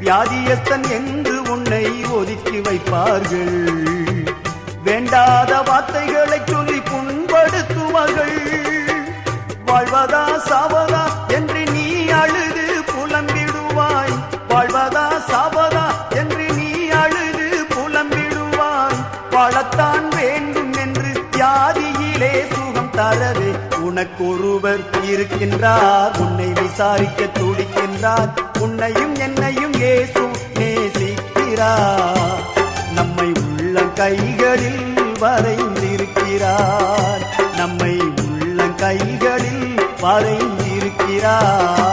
வியாதியஸ்தன் என்று உன்னை ஒதுக்கி வைப்பார்கள். வேண்டாத வார்த்தைகளை சொல்லி புண்படுத்துவார்கள். வாழ்வதா சாவதா என்று நீ அழுது புலம்பிடுவாய். வாழ்வதா சாவதா என்று நீ அழுது புலம்பிடுவாய். வாழத்தான் வேண்டும் என்று வியாதியிலே சுகம் தரவே உனக்கொருவர் இருக்கின்றார். உன்னை விசாரிக்க துடிக்கின்றார். உன்னையும் என்னையும் இயேசு நேசிக்கிறார். நம்மை உள்ளங்கைகளில் வரைந்திருக்கிறார். நம்மை உள்ளங்கைகளில் வரைந்திருக்கிறார்.